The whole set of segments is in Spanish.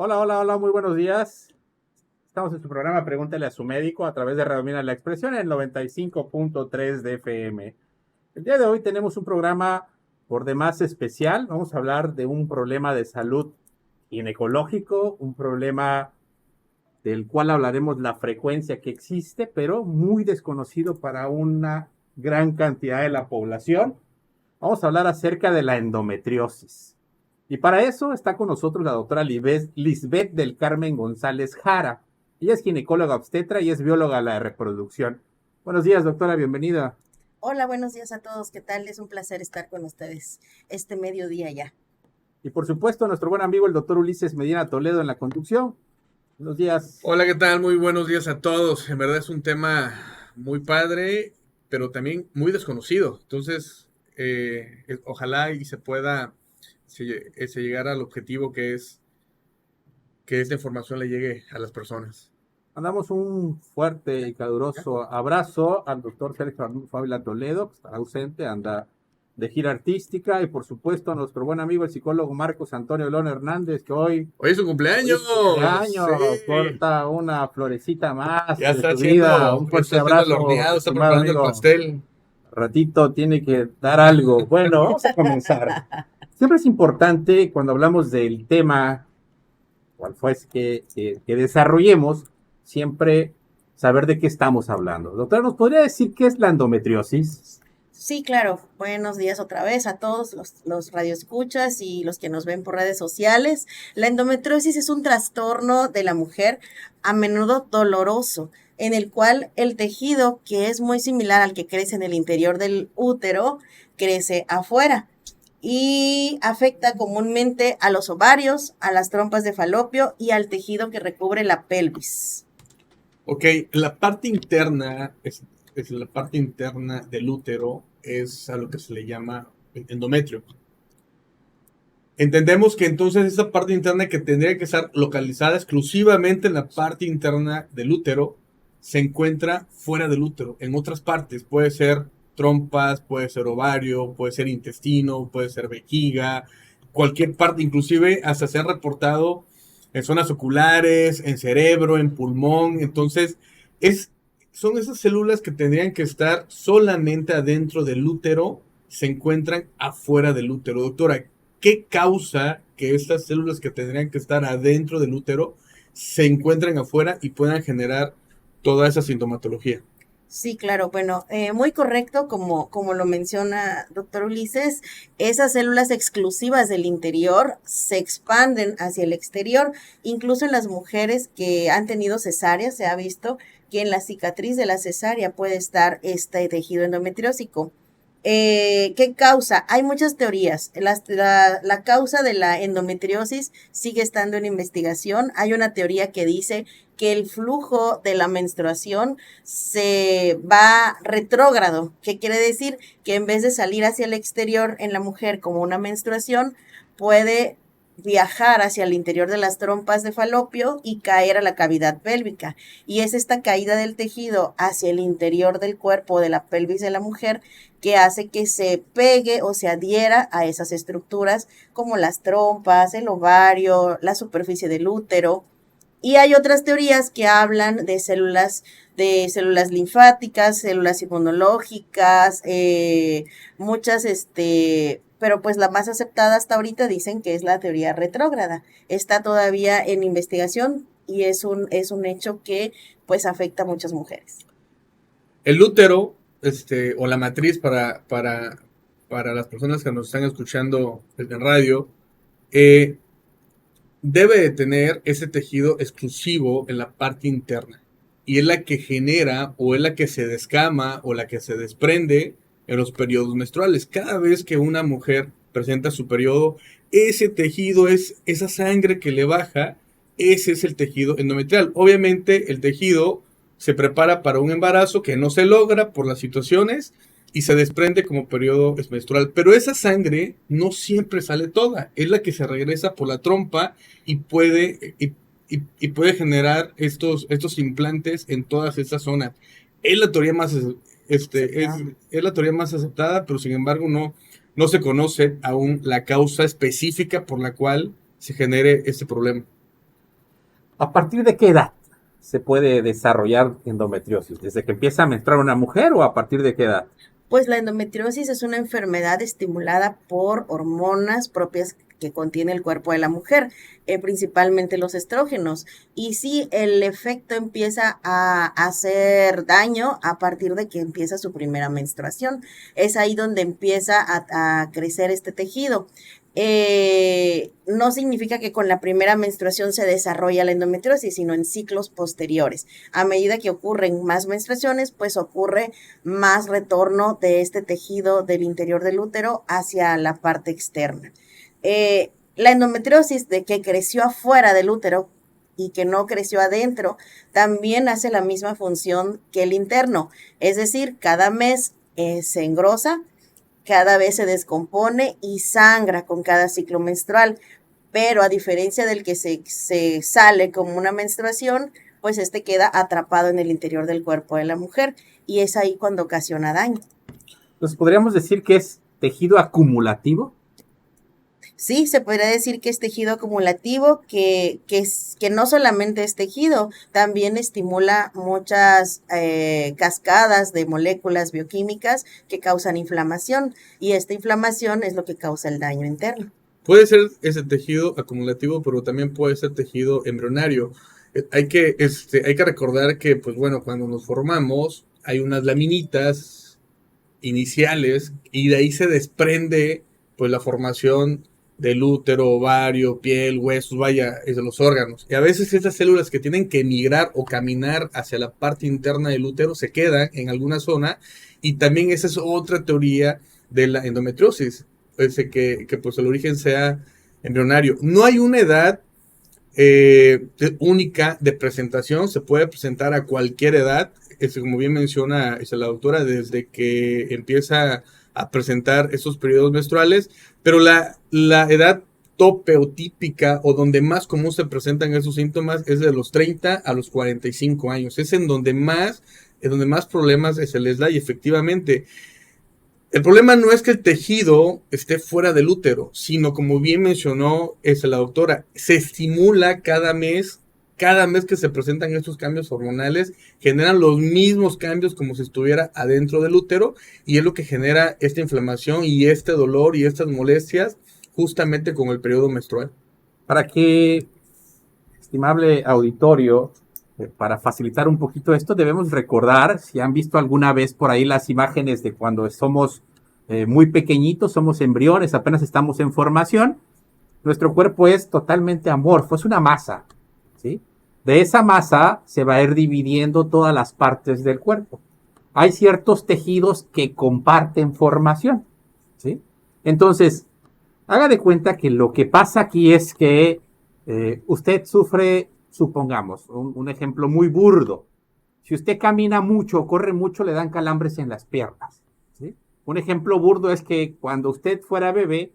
Hola, hola, hola, muy buenos días. Estamos en su programa Pregúntale a su médico a través de Radio Mina La Expresión en 95.3 de FM. El día de hoy tenemos un programa por demás especial. Vamos a hablar de un problema de salud ginecológico, un problema del cual hablaremos la frecuencia que existe, pero muy desconocido para una gran cantidad de la población. Vamos a hablar acerca de la endometriosis. Y para eso está con nosotros la doctora Lisbeth del Carmen González Jara. Ella es ginecóloga obstetra y es bióloga de la reproducción. Buenos días, doctora, bienvenida. Hola, buenos días a todos. ¿Qué tal? Es un placer estar con ustedes este mediodía ya. Y por supuesto, nuestro buen amigo el doctor Ulises Medina Toledo en la conducción. Buenos días. Hola, ¿qué tal? Muy buenos días a todos. En verdad es un tema muy padre, pero también muy desconocido. Entonces, ojalá y se pueda llegar al objetivo que esta información le llegue a las personas. Mandamos un fuerte y caluroso abrazo al doctor Sergio Fábila Toledo, que está ausente, anda de gira artística, y por supuesto a nuestro buen amigo el psicólogo Marcos Antonio León Hernández, que Hoy es su hoy cumpleaños. es cumpleaños, Sí. corta una florecita más Ya de su vida. Un fuerte está haciendo el abrazo, horneado, está estimado preparando el amigo. pastel. Ratito tiene que dar algo. Bueno, vamos a comenzar. Siempre es importante cuando hablamos del tema, cual fue que desarrollemos, siempre saber de qué estamos hablando. Doctora, ¿nos podría decir qué es la endometriosis? Sí, claro. Buenos días otra vez a todos los radioescuchas y los que nos ven por redes sociales. La endometriosis es un trastorno de la mujer, a menudo doloroso, en el cual el tejido, que es muy similar al que crece en el interior del útero, crece afuera y afecta comúnmente a los ovarios, a las trompas de falopio y al tejido que recubre la pelvis. Ok, la parte interna es la parte interna del útero, es a lo que se le llama endometrio. Entendemos que entonces esa parte interna que tendría que estar localizada exclusivamente en la parte interna del útero se encuentra fuera del útero, en otras partes. Puede ser trompas, puede ser ovario, puede ser intestino, puede ser vejiga, cualquier parte, inclusive hasta se han reportado en zonas oculares, en cerebro, en pulmón. Entonces, es, son esas células que tendrían que estar solamente adentro del útero, se encuentran afuera del útero. Doctora, ¿qué causa que estas células que tendrían que estar adentro del útero se encuentren afuera y puedan generar toda esa sintomatología? Sí, claro, bueno, muy correcto, como lo menciona doctor Ulises, esas células exclusivas del interior se expanden hacia el exterior, incluso en las mujeres que han tenido cesárea, se ha visto que en la cicatriz de la cesárea puede estar este tejido endometriósico. ¿Qué causa? Hay muchas teorías. La causa de la endometriosis sigue estando en investigación. Hay una teoría que dice que el flujo de la menstruación se va retrógrado, que quiere decir que en vez de salir hacia el exterior en la mujer como una menstruación, puede viajar hacia el interior de las trompas de falopio y caer a la cavidad pélvica. Y es esta caída del tejido hacia el interior del cuerpo de la pelvis de la mujer que hace que se pegue o se adhiera a esas estructuras como las trompas, el ovario, la superficie del útero. Y hay otras teorías que hablan de células linfáticas, células inmunológicas, muchas, pero pues la más aceptada hasta ahorita dicen que es la teoría retrógrada. Está todavía en investigación y es un hecho que pues afecta a muchas mujeres. El útero, o la matriz para las personas que nos están escuchando en radio, eh, debe de tener ese tejido exclusivo en la parte interna. Y es la que genera o es la que se descama o la que se desprende en los periodos menstruales. Cada vez que una mujer presenta su periodo, ese tejido es esa sangre que le baja, ese es el tejido endometrial. Obviamente el tejido se prepara para un embarazo que no se logra por las situaciones y se desprende como periodo menstrual. Pero esa sangre no siempre sale toda, es la que se regresa por la trompa y puede generar estos implantes en todas estas zonas. Es la teoría más, es la teoría más aceptada, pero sin embargo no se conoce aún la causa específica por la cual se genere este problema. ¿A partir de qué edad se puede desarrollar endometriosis? ¿Desde que empieza a menstruar una mujer o a partir de qué edad? Pues la endometriosis es una enfermedad estimulada por hormonas propias que contiene el cuerpo de la mujer, principalmente los estrógenos. Y sí, el efecto empieza a hacer daño a partir de que empieza su primera menstruación. Es ahí donde empieza a crecer este tejido. No significa que con la primera menstruación se desarrolla la endometriosis, sino en ciclos posteriores. A medida que ocurren más menstruaciones, pues ocurre más retorno de este tejido del interior del útero hacia la parte externa. La endometriosis de que creció afuera del útero y que no creció adentro, también hace la misma función que el interno. Es decir, cada mes se engrosa, cada vez se descompone y sangra con cada ciclo menstrual. Pero a diferencia del que se sale como una menstruación, pues este queda atrapado en el interior del cuerpo de la mujer y es ahí cuando ocasiona daño. Entonces, ¿podríamos decir que es tejido acumulativo? Sí, se podría decir que es tejido acumulativo, que no solamente es tejido, también estimula muchas cascadas de moléculas bioquímicas que causan inflamación y esta inflamación es lo que causa el daño interno. Puede ser ese tejido acumulativo, pero también puede ser tejido embrionario. Hay que recordar que, pues bueno, cuando nos formamos hay unas laminitas iniciales y de ahí se desprende pues la formación del útero, ovario, piel, huesos, vaya, es de los órganos. Y a veces esas células que tienen que migrar o caminar hacia la parte interna del útero se quedan en alguna zona y también esa es otra teoría de la endometriosis, que pues el origen sea embrionario. No hay una edad única de presentación, se puede presentar a cualquier edad, como bien menciona la doctora, desde que empieza a presentar esos periodos menstruales, pero la edad tope o típica o donde más común se presentan esos síntomas es de los 30 a los 45 años, es en donde más problemas se les da y efectivamente el problema no es que el tejido esté fuera del útero, sino como bien mencionó la doctora, se estimula cada mes que se presentan estos cambios hormonales, generan los mismos cambios como si estuviera adentro del útero y es lo que genera esta inflamación y este dolor y estas molestias justamente con el periodo menstrual. Para que, estimable auditorio, para facilitar un poquito esto, debemos recordar, si han visto alguna vez por ahí las imágenes de cuando somos muy pequeñitos, somos embriones, apenas estamos en formación, nuestro cuerpo es totalmente amorfo, es una masa, ¿sí? De esa masa se va a ir dividiendo todas las partes del cuerpo. Hay ciertos tejidos que comparten formación, ¿sí? Entonces, haga de cuenta que lo que pasa aquí es que usted sufre, supongamos, un ejemplo muy burdo. Si usted camina mucho, corre mucho, le dan calambres en las piernas, ¿sí? Un ejemplo burdo es que cuando usted fuera bebé,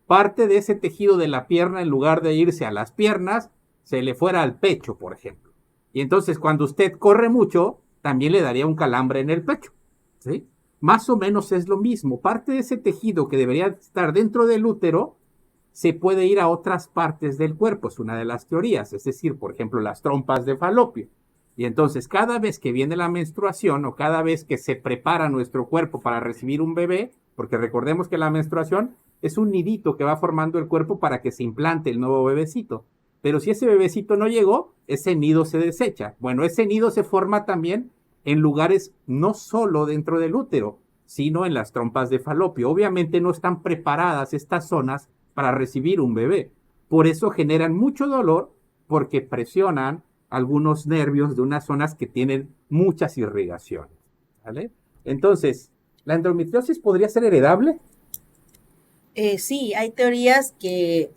parte de ese tejido de la pierna, en lugar de irse a las piernas, se le fuera al pecho, por ejemplo. Y entonces cuando usted corre mucho, también le daría un calambre en el pecho, ¿sí? Más o menos es lo mismo. Parte de ese tejido que debería estar dentro del útero se puede ir a otras partes del cuerpo, es una de las teorías, es decir, por ejemplo, las trompas de falopio. Y entonces cada vez que viene la menstruación o cada vez que se prepara nuestro cuerpo para recibir un bebé, porque recordemos que la menstruación es un nidito que va formando el cuerpo para que se implante el nuevo bebecito. Pero si ese bebecito no llegó, ese nido se desecha. Bueno, ese nido se forma también en lugares no solo dentro del útero, sino en las trompas de falopio. Obviamente no están preparadas estas zonas para recibir un bebé. Por eso generan mucho dolor porque presionan algunos nervios de unas zonas que tienen muchas irrigaciones, ¿vale? Entonces, ¿la endometriosis podría ser heredable? Sí, hay teorías que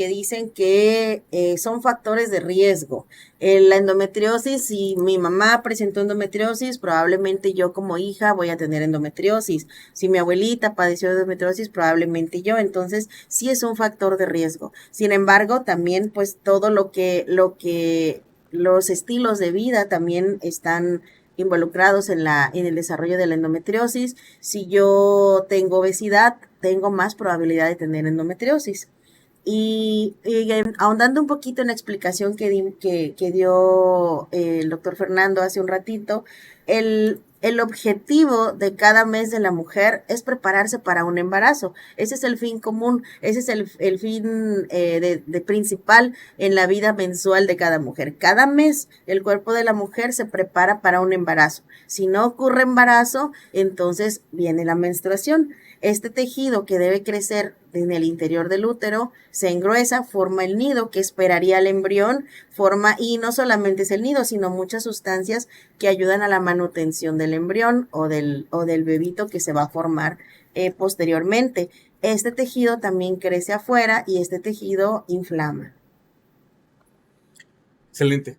dicen que son factores de riesgo. La endometriosis, si mi mamá presentó endometriosis, probablemente yo como hija voy a tener endometriosis. Si mi abuelita padeció de endometriosis, probablemente yo. Entonces, sí es un factor de riesgo. Sin embargo, también pues todo lo que los estilos de vida también están involucrados en el desarrollo de la endometriosis. Si yo tengo obesidad, tengo más probabilidad de tener endometriosis. Ahondando un poquito en la explicación que dio el doctor Fernando hace un ratito, el objetivo de cada mes de la mujer es prepararse para un embarazo. Ese es el fin común, ese es el fin de principal en la vida mensual de cada mujer. Cada mes el cuerpo de la mujer se prepara para un embarazo. Si no ocurre embarazo, entonces viene la menstruación. Este tejido que debe crecer en el interior del útero se engruesa, forma el nido que esperaría el embrión, y no solamente es el nido, sino muchas sustancias que ayudan a la manutención del embrión o del bebito que se va a formar posteriormente. Este tejido también crece afuera y este tejido inflama. Excelente.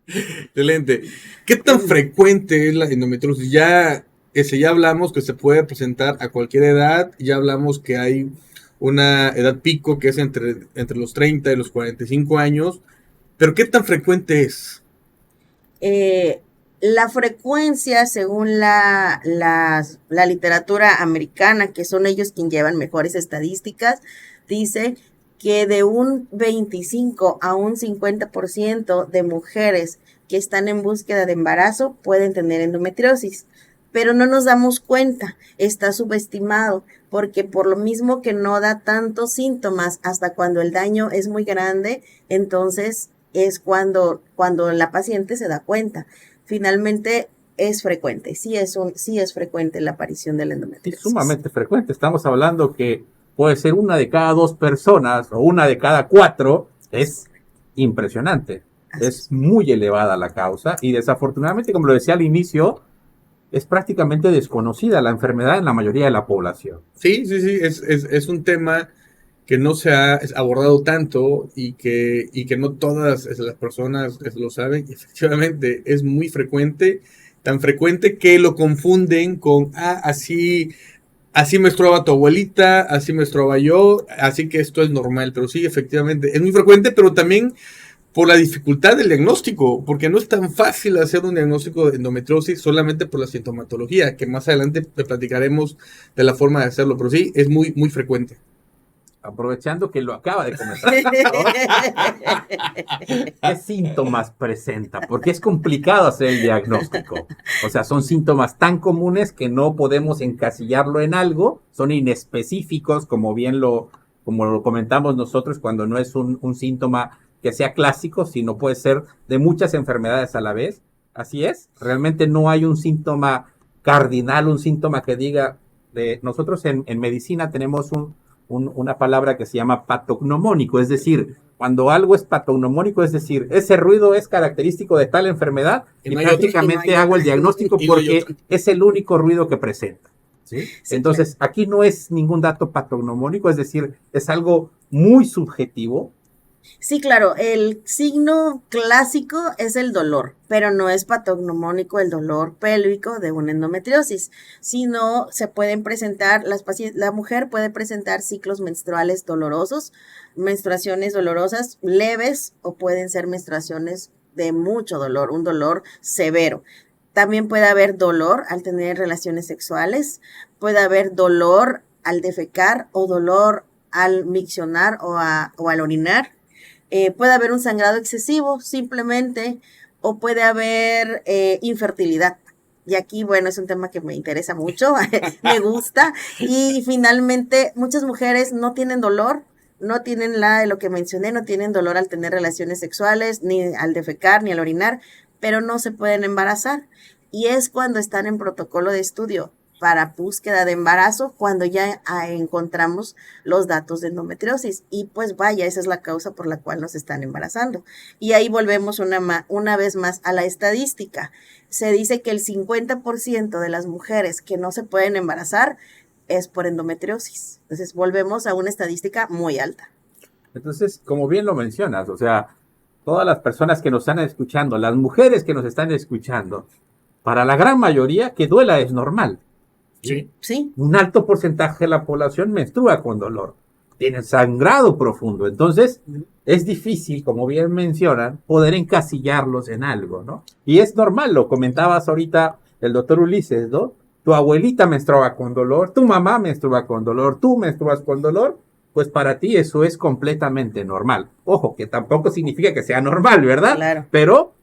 Excelente. ¿Qué tan frecuente es la endometriosis? Ya hablamos que se puede presentar a cualquier edad, ya hablamos que hay una edad pico que es entre los 30 y los 45 años, pero ¿qué tan frecuente es? La frecuencia, según la literatura americana, que son ellos quienes llevan mejores estadísticas, dice que de un 25 a un 50% de mujeres que están en búsqueda de embarazo pueden tener endometriosis. Pero no nos damos cuenta, está subestimado, porque por lo mismo que no da tantos síntomas hasta cuando el daño es muy grande, entonces es cuando la paciente se da cuenta. Finalmente es frecuente, sí es frecuente la aparición de la endometriosis. Es sumamente frecuente, estamos hablando que puede ser 1 de cada 2 personas o 1 de cada 4, es impresionante, es muy elevada la causa y desafortunadamente, como lo decía al inicio, es prácticamente desconocida la enfermedad en la mayoría de la población. Sí, es un tema que no se ha abordado tanto y que no todas las personas lo saben. Y efectivamente es muy frecuente, tan frecuente que lo confunden con, así menstruaba tu abuelita, así menstruaba yo, así que esto es normal. Pero sí, efectivamente, es muy frecuente, pero también por la dificultad del diagnóstico, porque no es tan fácil hacer un diagnóstico de endometriosis solamente por la sintomatología, que más adelante platicaremos de la forma de hacerlo, pero sí, es muy, muy frecuente. Aprovechando que lo acaba de comentar. ¿Qué síntomas presenta? Porque es complicado hacer el diagnóstico. O sea, son síntomas tan comunes que no podemos encasillarlo en algo, son inespecíficos, como lo comentamos nosotros, cuando no es un síntoma que sea clásico, sino puede ser de muchas enfermedades a la vez. Así es, realmente no hay un síntoma cardinal, un síntoma que diga, nosotros en medicina tenemos una palabra que se llama patognomónico, es decir, cuando algo es patognomónico, es decir, ese ruido es característico de tal enfermedad y prácticamente hago el diagnóstico porque es el único ruido que presenta. ¿Sí? Sí, entonces, claro, aquí no es ningún dato patognomónico, es decir, es algo muy subjetivo. Sí, claro, el signo clásico es el dolor, pero no es patognomónico el dolor pélvico de una endometriosis, sino se pueden presentar, la mujer puede presentar ciclos menstruales dolorosos, menstruaciones dolorosas leves o pueden ser menstruaciones de mucho dolor, un dolor severo. También puede haber dolor al tener relaciones sexuales, puede haber dolor al defecar o dolor al miccionar o al orinar. Puede haber un sangrado excesivo simplemente o puede haber infertilidad. Y aquí, bueno, es un tema que me interesa mucho, me gusta. Y finalmente, muchas mujeres no tienen dolor, no tienen lo que mencioné, no tienen dolor al tener relaciones sexuales, ni al defecar, ni al orinar, pero no se pueden embarazar. Y es cuando están en protocolo de estudio para búsqueda de embarazo, cuando ya encontramos los datos de endometriosis. Y pues vaya, esa es la causa por la cual nos están embarazando. Y ahí volvemos una vez más a la estadística. Se dice que el 50% de las mujeres que no se pueden embarazar es por endometriosis. Entonces volvemos a una estadística muy alta. Entonces, como bien lo mencionas, o sea, todas las personas que nos están escuchando, las mujeres que nos están escuchando, para la gran mayoría que duela es normal. Sí. Un alto porcentaje de la población menstrua con dolor, tiene sangrado profundo, entonces es difícil, como bien mencionan, poder encasillarlos en algo, ¿no? Y es normal, lo comentabas ahorita el doctor Ulises, ¿no? tu abuelita menstruaba con dolor, tu mamá menstrua con dolor, tú menstruas con dolor, pues para ti eso es completamente normal. Ojo, que tampoco significa que sea normal, ¿verdad? Claro. Pero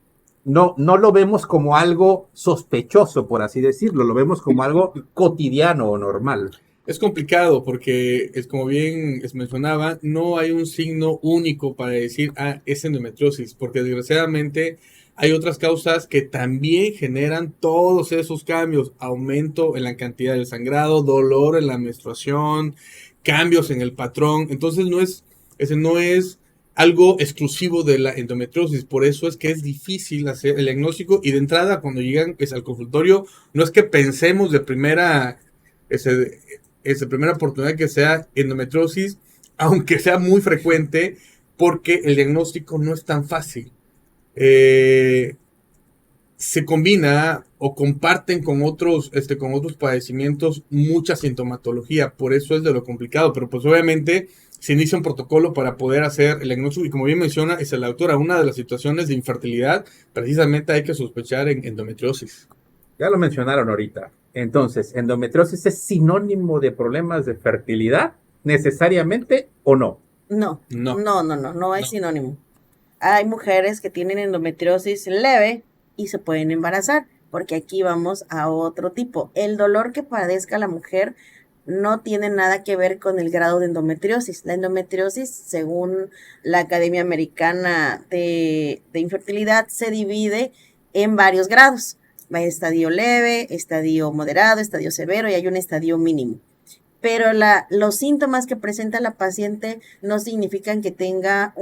no lo vemos como algo sospechoso, por así decirlo, lo vemos como algo cotidiano o normal. Es complicado porque, es como bien mencionaba, no hay un signo único para decir, es endometriosis, porque desgraciadamente hay otras causas que también generan todos esos cambios, aumento en la cantidad del sangrado, dolor en la menstruación, cambios en el patrón. Entonces no es algo exclusivo de la endometriosis, por eso es que es difícil hacer el diagnóstico, y de entrada cuando llegan al consultorio no es que pensemos de primera primera oportunidad que sea endometriosis, aunque sea muy frecuente, porque el diagnóstico no es tan fácil. Se combina o comparten con otros padecimientos mucha sintomatología, por eso es de lo complicado, pero pues obviamente se inicia un protocolo para poder hacer el diagnóstico, y como bien menciona la doctora, una de las situaciones de infertilidad, precisamente hay que sospechar en endometriosis. Ya lo mencionaron ahorita. Entonces, ¿endometriosis es sinónimo de problemas de fertilidad necesariamente o no? No, No. no es sinónimo. Hay mujeres que tienen endometriosis leve y se pueden embarazar, porque aquí vamos a otro tipo. El dolor que padezca la mujer no tiene nada que ver con el grado de endometriosis. La endometriosis, según la Academia Americana de Infertilidad, se divide en varios grados. Va estadio leve, estadio moderado, estadio severo y hay un estadio mínimo. Pero los síntomas que presenta la paciente no significan que tenga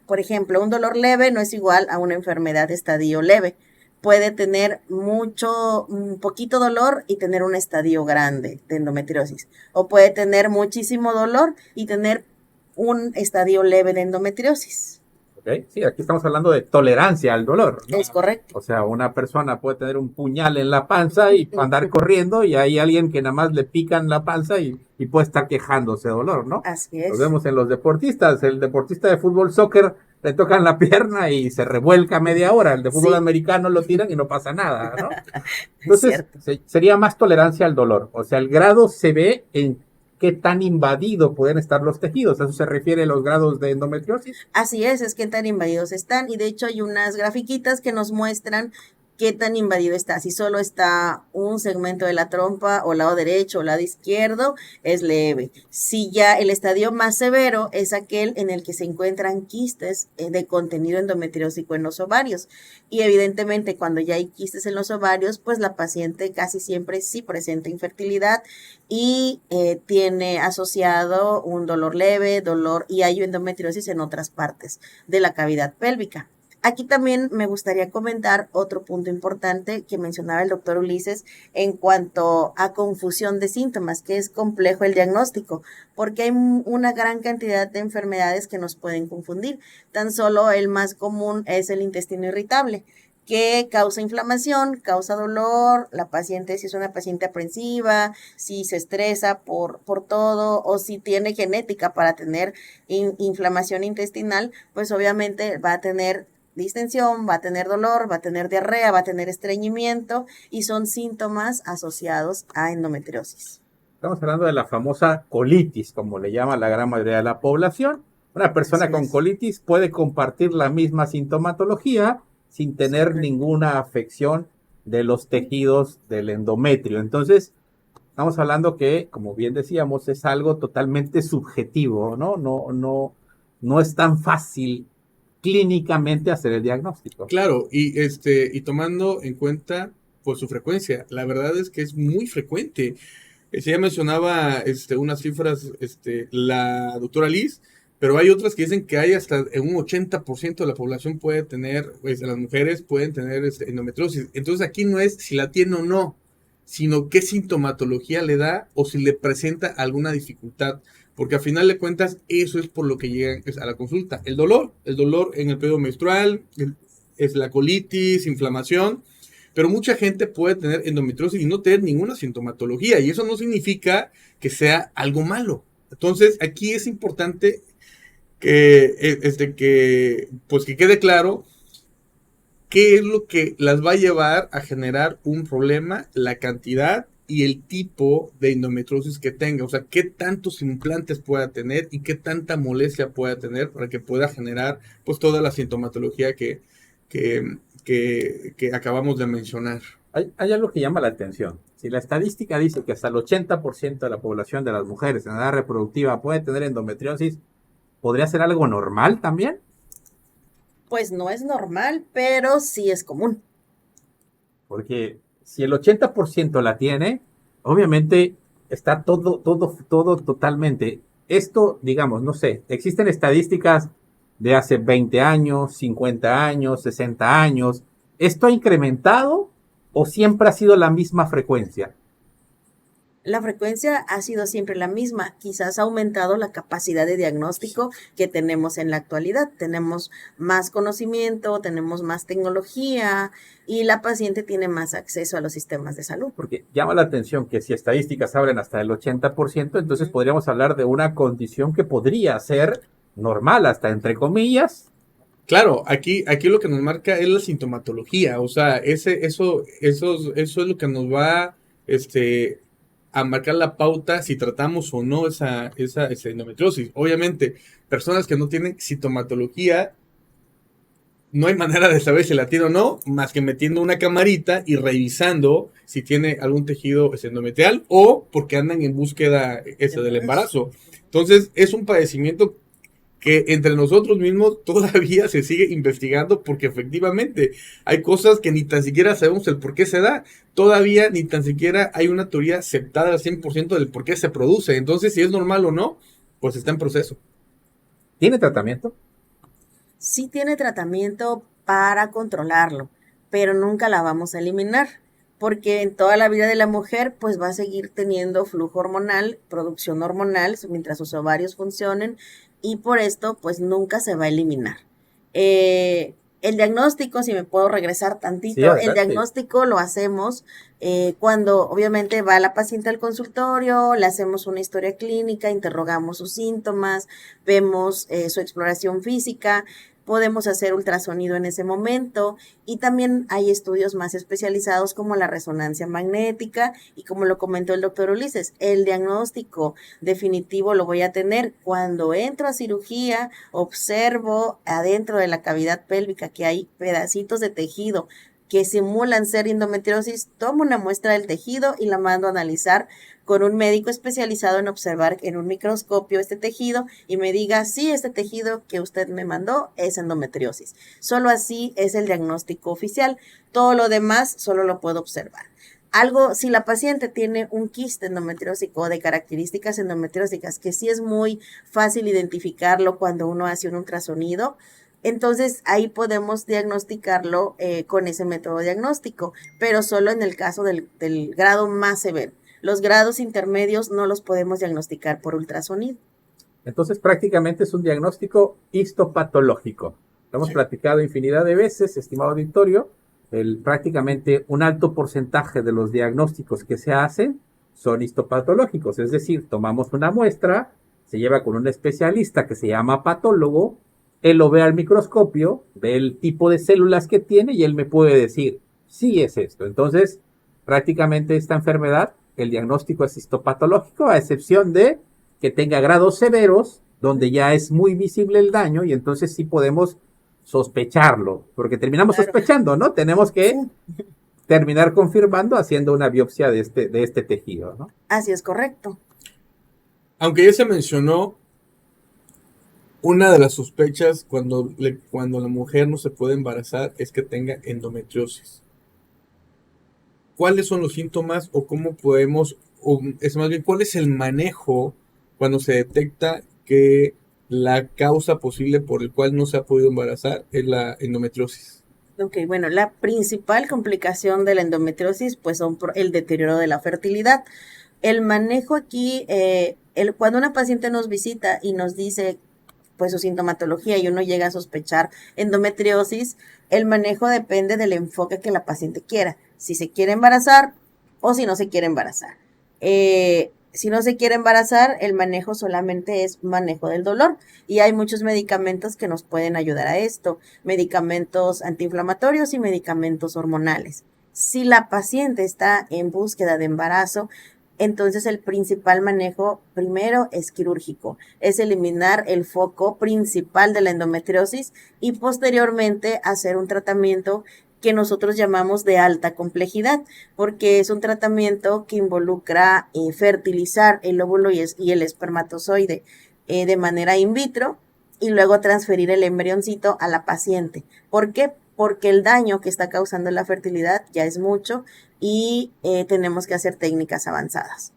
por ejemplo, un dolor leve no es igual a una enfermedad de estadio leve. Puede tener un poquito dolor y tener un estadio grande de endometriosis. O puede tener muchísimo dolor y tener un estadio leve de endometriosis. ¿Okay? Sí, aquí estamos hablando de tolerancia al dolor, ¿no? Es correcto. O sea, una persona puede tener un puñal en la panza y andar corriendo, y hay alguien que nada más le pican la panza y puede estar quejándose de dolor, ¿no? Así es. Lo vemos en los deportistas. El deportista de fútbol, soccer, le tocan la pierna y se revuelca media hora. El de fútbol americano lo tiran y no pasa nada, ¿no? Entonces, sería más tolerancia al dolor. O sea, el grado se ve en qué tan invadido pueden estar los tejidos. ¿A eso se refiere los grados de endometriosis? Así es que tan invadidos están, y de hecho hay unas grafiquitas que nos muestran qué tan invadido está. Si solo está un segmento de la trompa o lado derecho o lado izquierdo, es leve. Si ya el estadio más severo es aquel en el que se encuentran quistes de contenido endometriósico en los ovarios. Y evidentemente cuando ya hay quistes en los ovarios, pues la paciente casi siempre sí presenta infertilidad y tiene asociado un dolor leve, y hay endometriosis en otras partes de la cavidad pélvica. Aquí también me gustaría comentar otro punto importante que mencionaba el doctor Ulises en cuanto a confusión de síntomas, que es complejo el diagnóstico, porque hay una gran cantidad de enfermedades que nos pueden confundir. Tan solo el más común es el intestino irritable, que causa inflamación, causa dolor. La paciente, si es una paciente aprensiva, si se estresa por todo, o si tiene genética para tener inflamación intestinal, pues obviamente va a tener distensión, va a tener dolor, va a tener diarrea, va a tener estreñimiento, y son síntomas asociados a endometriosis. Estamos hablando de la famosa colitis, como le llama la gran mayoría de la población. Una persona con colitis puede compartir la misma sintomatología sin tener ninguna afección de los tejidos del endometrio. Entonces, estamos hablando que, como bien decíamos, es algo totalmente subjetivo, ¿no? No es tan fácil clínicamente hacer el diagnóstico. Claro, y tomando en cuenta pues su frecuencia, la verdad es que es muy frecuente. Ya mencionaba unas cifras la doctora Liz, pero hay otras que dicen que hay hasta un 80% de la población puede tener, las mujeres pueden tener endometriosis. Entonces aquí no es si la tiene o no, sino qué sintomatología le da o si le presenta alguna dificultad. Porque al final de cuentas, eso es por lo que llegan a la consulta. El dolor en el periodo menstrual, es la colitis, inflamación. Pero mucha gente puede tener endometriosis y no tener ninguna sintomatología. Y eso no significa que sea algo malo. Entonces, aquí es importante que quede claro qué es lo que las va a llevar a generar un problema, la cantidad y el tipo de endometriosis que tenga, o sea, qué tantos implantes pueda tener y qué tanta molestia pueda tener para que pueda generar pues toda la sintomatología que acabamos de mencionar. Hay algo que llama la atención. Si la estadística dice que hasta el 80% de la población de las mujeres en edad reproductiva puede tener endometriosis, ¿podría ser algo normal también? Pues no es normal, pero sí es común. Porque si el 80% la tiene, obviamente está todo totalmente. Esto, digamos, no sé, existen estadísticas de hace 20 años, 50 años, 60 años. ¿Esto ha incrementado o siempre ha sido la misma frecuencia? La frecuencia ha sido siempre la misma, quizás ha aumentado la capacidad de diagnóstico que tenemos en la actualidad. Tenemos más conocimiento, tenemos más tecnología y la paciente tiene más acceso a los sistemas de salud. Porque llama la atención que si estadísticas hablan hasta el 80%, entonces podríamos hablar de una condición que podría ser normal, hasta entre comillas. Claro, aquí lo que nos marca es la sintomatología, o sea, eso es lo que nos va a marcar la pauta si tratamos o no esa endometriosis. Obviamente, personas que no tienen sintomatología, no hay manera de saber si la tiene o no, más que metiendo una camarita y revisando si tiene algún tejido endometrial o porque andan en búsqueda del embarazo. Entonces, es un padecimiento que entre nosotros mismos todavía se sigue investigando porque efectivamente hay cosas que ni tan siquiera sabemos el por qué se da. Todavía ni tan siquiera hay una teoría aceptada al 100% del por qué se produce. Entonces, si es normal o no, pues está en proceso. ¿Tiene tratamiento? Sí tiene tratamiento para controlarlo, pero nunca la vamos a eliminar, porque en toda la vida de la mujer pues va a seguir teniendo flujo hormonal, producción hormonal, mientras sus ovarios funcionen, y por esto pues nunca se va a eliminar. El diagnóstico, si me puedo regresar Sí, tantito, el adelante. diagnóstico lo hacemos cuando obviamente va la paciente al consultorio, le hacemos una historia clínica, interrogamos sus síntomas, vemos su exploración física, podemos hacer ultrasonido en ese momento y también hay estudios más especializados como la resonancia magnética y como lo comentó el doctor Ulises, el diagnóstico definitivo lo voy a tener cuando entro a cirugía, observo adentro de la cavidad pélvica que hay pedacitos de tejido que simulan ser endometriosis, tomo una muestra del tejido y la mando a analizar con un médico especializado en observar en un microscopio este tejido y me diga, sí, este tejido que usted me mandó es endometriosis. Solo así es el diagnóstico oficial. Todo lo demás solo lo puedo observar. Si la paciente tiene un quiste endometriósico de características endometriósicas, que sí es muy fácil identificarlo cuando uno hace un ultrasonido, entonces ahí podemos diagnosticarlo con ese método diagnóstico, pero solo en el caso del grado más severo. Los grados intermedios no los podemos diagnosticar por ultrasonido. Entonces prácticamente es un diagnóstico histopatológico. Lo hemos platicado infinidad de veces, estimado auditorio. Prácticamente un alto porcentaje de los diagnósticos que se hacen son histopatológicos, es decir, tomamos una muestra, se lleva con un especialista que se llama patólogo, él lo ve al microscopio, ve el tipo de células que tiene y él me puede decir, sí es esto. Entonces, prácticamente esta enfermedad, el diagnóstico es histopatológico, a excepción de que tenga grados severos, donde ya es muy visible el daño y entonces sí podemos sospecharlo, porque terminamos sospechando, ¿no? Tenemos que terminar confirmando haciendo una biopsia de este tejido, ¿no? Así es correcto. Aunque ya se mencionó, una de las sospechas cuando la mujer no se puede embarazar es que tenga endometriosis. ¿Cuáles son los síntomas o cómo podemos, o es más bien, cuál es el manejo cuando se detecta que la causa posible por el cual no se ha podido embarazar es la endometriosis? Ok, bueno, la principal complicación de la endometriosis pues son el deterioro de la fertilidad. El manejo aquí, cuando una paciente nos visita y nos dice pues su sintomatología y uno llega a sospechar endometriosis, el manejo depende del enfoque que la paciente quiera, si se quiere embarazar o si no se quiere embarazar. Si no se quiere embarazar, el manejo solamente es manejo del dolor y hay muchos medicamentos que nos pueden ayudar a esto, medicamentos antiinflamatorios y medicamentos hormonales. Si la paciente está en búsqueda de embarazo, entonces el principal manejo primero es quirúrgico, es eliminar el foco principal de la endometriosis y posteriormente hacer un tratamiento que nosotros llamamos de alta complejidad, porque es un tratamiento que involucra fertilizar el óvulo y el espermatozoide de manera in vitro y luego transferir el embrioncito a la paciente. ¿Por qué? Porque el daño que está causando la fertilidad ya es mucho y tenemos que hacer técnicas avanzadas.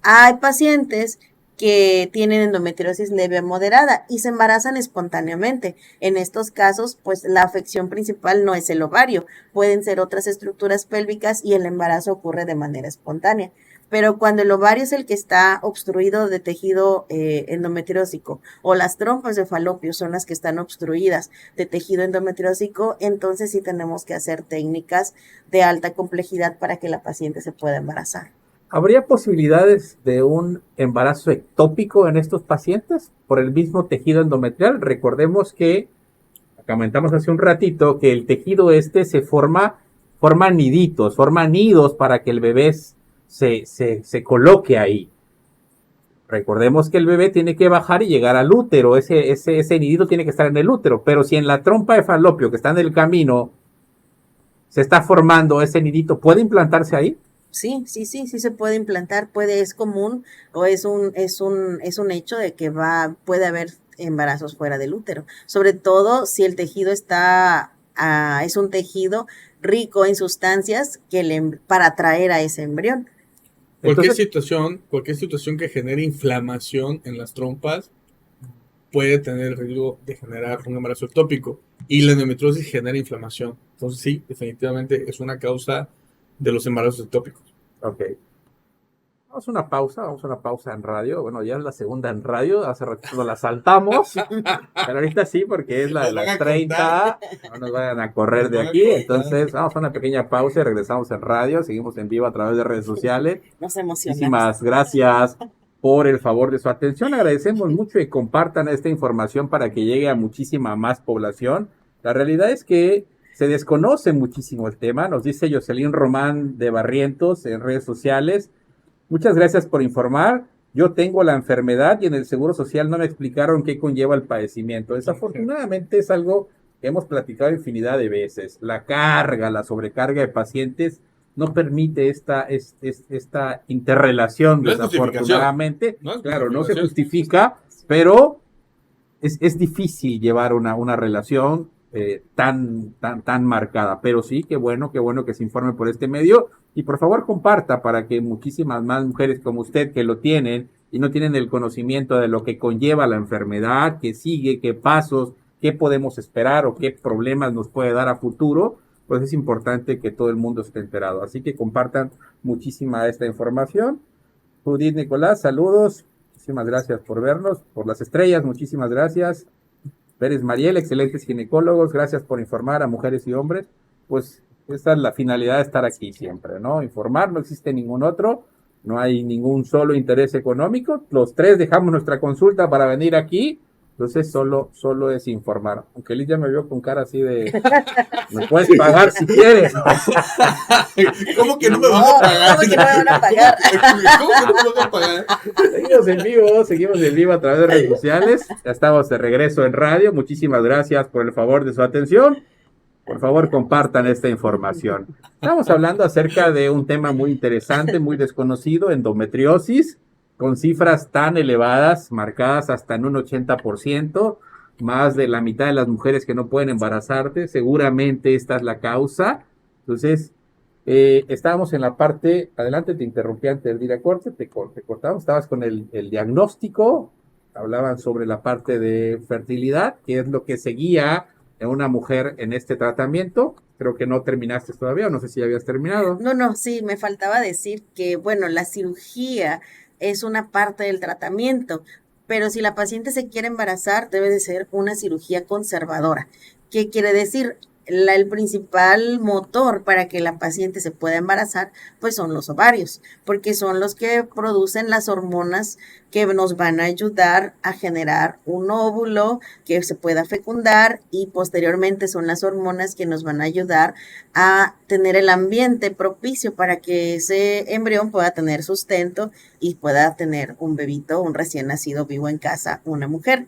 Hay pacientes que tienen endometriosis leve a moderada y se embarazan espontáneamente. En estos casos, pues la afección principal no es el ovario, pueden ser otras estructuras pélvicas y el embarazo ocurre de manera espontánea. Pero cuando el ovario es el que está obstruido de tejido endometriósico o las trompas de falopio son las que están obstruidas de tejido endometriósico, entonces sí tenemos que hacer técnicas de alta complejidad para que la paciente se pueda embarazar. ¿Habría posibilidades de un embarazo ectópico en estos pacientes por el mismo tejido endometrial? Recordemos que, comentamos hace un ratito, que el tejido se forma niditos, forma nidos para que el bebé se coloque ahí. Recordemos que el bebé tiene que bajar y llegar al útero, ese nidito tiene que estar en el útero, pero si en la trompa de falopio que está en el camino se está formando ese nidito, ¿puede implantarse ahí? Sí se puede implantar, es común o es un hecho de que puede haber embarazos fuera del útero, sobre todo si el tejido es un tejido rico en sustancias para atraer a ese embrión. Cualquier situación que genere inflamación en las trompas puede tener el riesgo de generar un embarazo ectópico y la endometriosis genera inflamación. Entonces sí, definitivamente es una causa de los embarazos ectópicos. Ok. Vamos a una pausa en radio. Bueno, ya es la segunda en radio, hace ratito la saltamos, pero ahorita sí, porque es la de las 30, no nos vayan a correr de aquí, entonces vamos a una pequeña pausa y regresamos en radio, seguimos en vivo a través de redes sociales. Nos emocionamos. Muchísimas gracias por el favor de su atención, agradecemos mucho y compartan esta información para que llegue a muchísima más población. La realidad es que se desconoce muchísimo el tema, nos dice Jocelyn Román de Barrientos en redes sociales. Muchas gracias por informar. Yo tengo la enfermedad y en el Seguro Social no me explicaron qué conlleva el padecimiento. Desafortunadamente es algo que hemos platicado infinidad de veces. La sobrecarga de pacientes no permite esta interrelación, desafortunadamente. Claro, no se justifica, pero es difícil llevar una relación tan marcada. Pero sí, qué bueno que se informe por este medio. Y por favor comparta para que muchísimas más mujeres como usted que lo tienen y no tienen el conocimiento de lo que conlleva la enfermedad, qué sigue, qué pasos, qué podemos esperar o qué problemas nos puede dar a futuro, pues es importante que todo el mundo esté enterado. Así que compartan muchísima esta información. Judith Nicolás, saludos. Muchísimas gracias por vernos, por las estrellas, muchísimas gracias. Pérez Mariel, excelentes ginecólogos, gracias por informar a mujeres y hombres. Pues esta es la finalidad de estar aquí siempre, ¿no? Informar, no existe ningún otro, no hay ningún solo interés económico. Los tres dejamos nuestra consulta para venir aquí, entonces solo es informar. Aunque Liz ya me vio con cara así de, me puedes pagar si quieres. ¿Cómo que no me van a pagar? ¿Cómo que no me van a pagar? ¿Cómo que no me van a pagar? Seguimos en vivo a través de redes sociales. Ya estamos de regreso en radio. Muchísimas gracias por el favor de su atención. Por favor, compartan esta información. Estamos hablando acerca de un tema muy interesante, muy desconocido, endometriosis, con cifras tan elevadas, marcadas hasta en un 80%, más de la mitad de las mujeres que no pueden embarazarse, seguramente esta es la causa. Entonces, estábamos en la parte, adelante, te interrumpí antes de ir a corte, te cortamos, estabas con el diagnóstico, hablaban sobre la parte de fertilidad, que es lo que seguía en una mujer en este tratamiento. Creo que no terminaste todavía, o no sé si ya habías terminado. No, sí, me faltaba decir que, bueno, la cirugía es una parte del tratamiento, pero si la paciente se quiere embarazar, debe de ser una cirugía conservadora. ¿Qué quiere decir? el principal motor para que la paciente se pueda embarazar, pues son los ovarios, porque son los que producen las hormonas que nos van a ayudar a generar un óvulo que se pueda fecundar, y posteriormente son las hormonas que nos van a ayudar a tener el ambiente propicio para que ese embrión pueda tener sustento y pueda tener un bebito, un recién nacido vivo en casa, una mujer.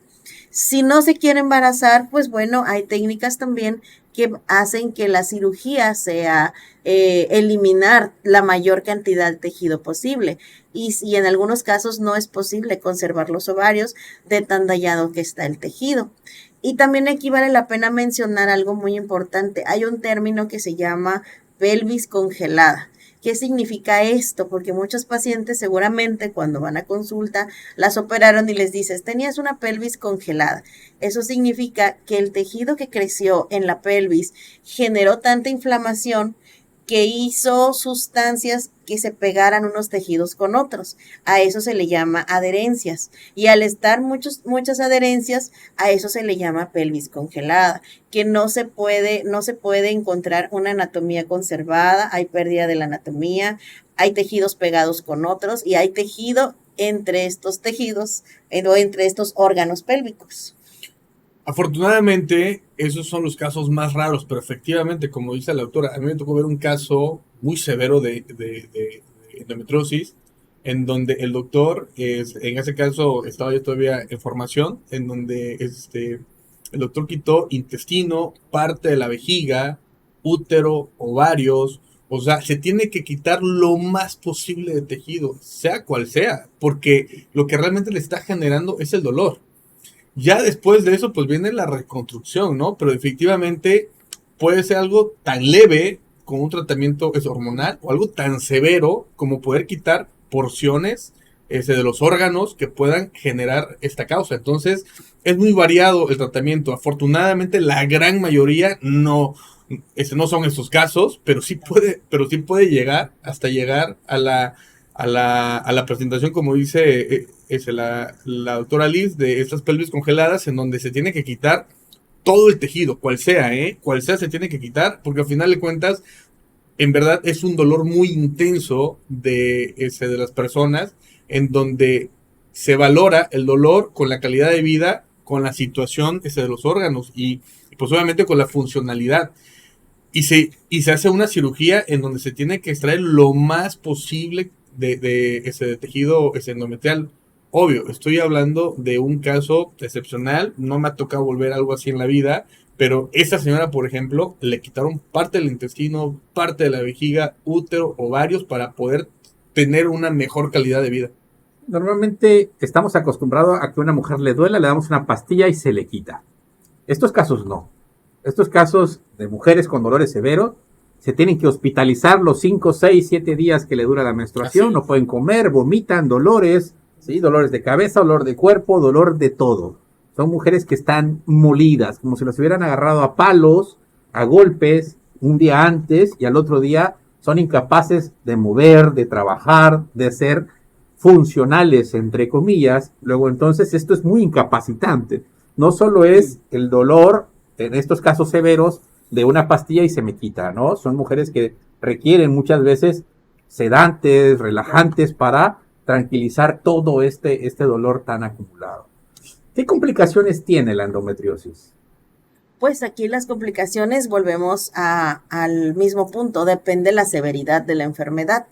Si no se quiere embarazar, pues bueno, hay técnicas también que hacen que la cirugía sea eliminar la mayor cantidad de tejido posible. Y si en algunos casos no es posible conservar los ovarios de tan dañado que está el tejido. Y también aquí vale la pena mencionar algo muy importante. Hay un término que se llama pelvis congelada. ¿Qué significa esto? Porque muchos pacientes seguramente cuando van a consulta las operaron y les dices, tenías una pelvis congelada. Eso significa que el tejido que creció en la pelvis generó tanta inflamación que hizo sustancias que se pegaran unos tejidos con otros. A eso se le llama adherencias. Y al estar muchas adherencias, a eso se le llama pelvis congelada, que no se puede encontrar una anatomía conservada, hay pérdida de la anatomía, hay tejidos pegados con otros y hay tejido entre estos tejidos o entre estos órganos pélvicos. Afortunadamente, esos son los casos más raros, pero efectivamente, como dice la autora, a mí me tocó ver un caso muy severo de endometriosis, en donde el doctor, en ese caso estaba yo todavía en formación, en donde el doctor quitó intestino, parte de la vejiga, útero, ovarios, o sea, se tiene que quitar lo más posible de tejido, sea cual sea, porque lo que realmente le está generando es el dolor. Ya después de eso, pues viene la reconstrucción, ¿no? Pero efectivamente puede ser algo tan leve como un tratamiento hormonal o algo tan severo como poder quitar porciones de los órganos que puedan generar esta causa. Entonces, es muy variado el tratamiento. Afortunadamente, la gran mayoría no son estos casos, pero sí puede llegar hasta llegar a la presentación, como dice la doctora Liz, de estas pelvis congeladas, en donde se tiene que quitar todo el tejido, cual sea se tiene que quitar, porque al final de cuentas, en verdad es un dolor muy intenso de las personas, en donde se valora el dolor con la calidad de vida, con la situación de los órganos y pues obviamente con la funcionalidad. Y se hace una cirugía en donde se tiene que extraer lo más posible de ese tejido endometrial. Obvio, estoy hablando de un caso excepcional, no me ha tocado volver a algo así en la vida, pero esta señora, por ejemplo, le quitaron parte del intestino, parte de la vejiga, útero, ovarios, para poder tener una mejor calidad de vida. Normalmente estamos acostumbrados a que a una mujer le duela, le damos una pastilla y se le quita. Estos casos no. Estos casos de mujeres con dolores severos se tienen que hospitalizar los 5, 6, 7 días que le dura la menstruación, no pueden comer, vomitan, dolores, ¿sí? Dolores de cabeza, dolor de cuerpo, dolor de todo. Son mujeres que están molidas, como si las hubieran agarrado a palos, a golpes, un día antes, y al otro día son incapaces de mover, de trabajar, de ser funcionales, entre comillas. Luego entonces esto es muy incapacitante. No solo es el dolor, en estos casos severos, de una pastilla y se me quita, ¿no? Son mujeres que requieren muchas veces sedantes, relajantes para tranquilizar todo este dolor tan acumulado. ¿Qué complicaciones tiene la endometriosis? Pues aquí las complicaciones volvemos al mismo punto, depende de la severidad de la enfermedad.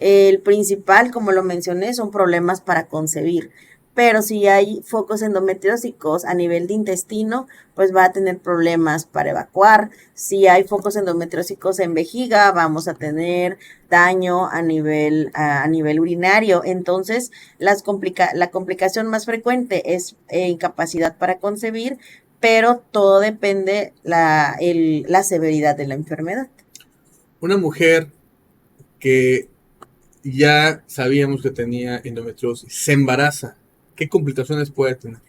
El principal, como lo mencioné, son problemas para concebir. Pero si hay focos endometriósicos a nivel de intestino, pues va a tener problemas para evacuar. Si hay focos endometriósicos en vejiga, vamos a tener daño a nivel urinario. Entonces, la complicación más frecuente es incapacidad para concebir, pero todo depende la severidad de la enfermedad. Una mujer que ya sabíamos que tenía endometriosis se embaraza, ¿qué complicaciones puede tener?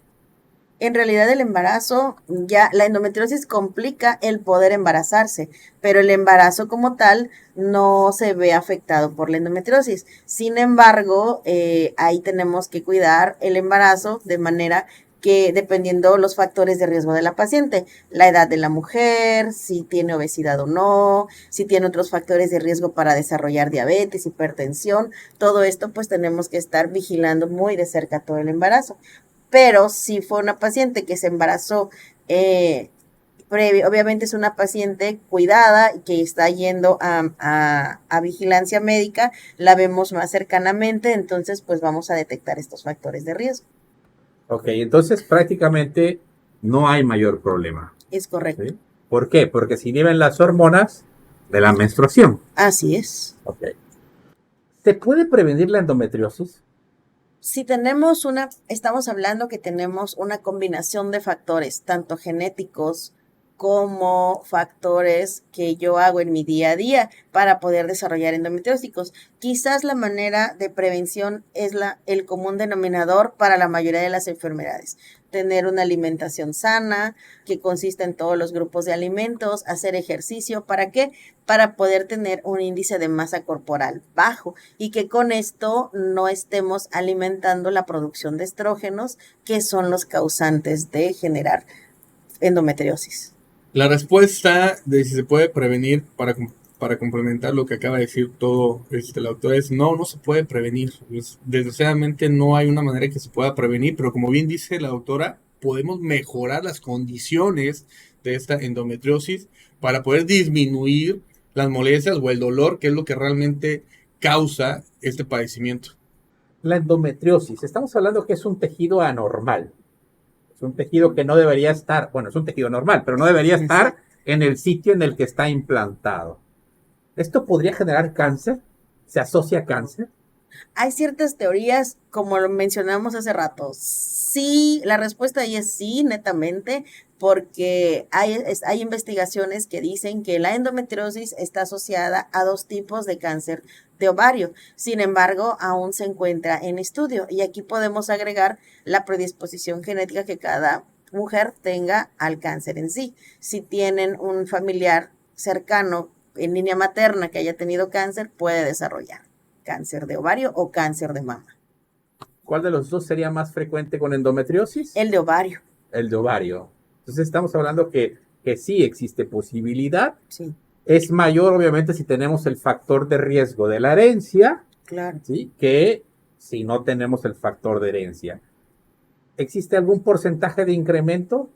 En realidad el embarazo, la endometriosis complica el poder embarazarse, pero el embarazo como tal no se ve afectado por la endometriosis. Sin embargo, ahí tenemos que cuidar el embarazo de manera que dependiendo los factores de riesgo de la paciente, la edad de la mujer, si tiene obesidad o no, si tiene otros factores de riesgo para desarrollar diabetes, hipertensión, todo esto pues tenemos que estar vigilando muy de cerca todo el embarazo. Pero si fue una paciente que se embarazó obviamente es una paciente cuidada que está yendo a vigilancia médica, la vemos más cercanamente, entonces pues vamos a detectar estos factores de riesgo. Ok, entonces prácticamente no hay mayor problema. Es correcto. ¿Sí? ¿Por qué? Porque se inhiben las hormonas de la menstruación. Así es. Ok. ¿Se puede prevenir la endometriosis? Si estamos hablando que tenemos una combinación de factores, tanto genéticos como factores que yo hago en mi día a día para poder desarrollar endometrióticos. Quizás la manera de prevención es el común denominador para la mayoría de las enfermedades. Tener una alimentación sana, que consiste en todos los grupos de alimentos, hacer ejercicio. ¿Para qué? Para poder tener un índice de masa corporal bajo y que con esto no estemos alimentando la producción de estrógenos, que son los causantes de generar endometriosis. La respuesta de si se puede prevenir para complementar lo que acaba de decir todo la doctora es no se puede prevenir. Desgraciadamente no hay una manera que se pueda prevenir, pero como bien dice la doctora, podemos mejorar las condiciones de esta endometriosis para poder disminuir las molestias o el dolor, que es lo que realmente causa este padecimiento. La endometriosis, estamos hablando que es un tejido anormal. Es un tejido que no debería estar, bueno, es un tejido normal, pero no debería estar en el sitio en el que está implantado. ¿Esto podría generar cáncer? ¿Se asocia a cáncer? Hay ciertas teorías, como lo mencionamos hace rato. Sí, la respuesta ahí es sí, netamente, porque hay investigaciones que dicen que la endometriosis está asociada a 2 tipos de cáncer de ovario. Sin embargo, aún se encuentra en estudio y aquí podemos agregar la predisposición genética que cada mujer tenga al cáncer en sí. Si tienen un familiar cercano en línea materna que haya tenido cáncer, puede desarrollar cáncer de ovario o cáncer de mama. ¿Cuál de los dos sería más frecuente con endometriosis? El de ovario. El de ovario. Entonces estamos hablando que sí existe posibilidad. Sí. Es mayor, obviamente, si tenemos el factor de riesgo de la herencia, claro, ¿sí?, que si no tenemos el factor de herencia. ¿Existe algún porcentaje de incremento?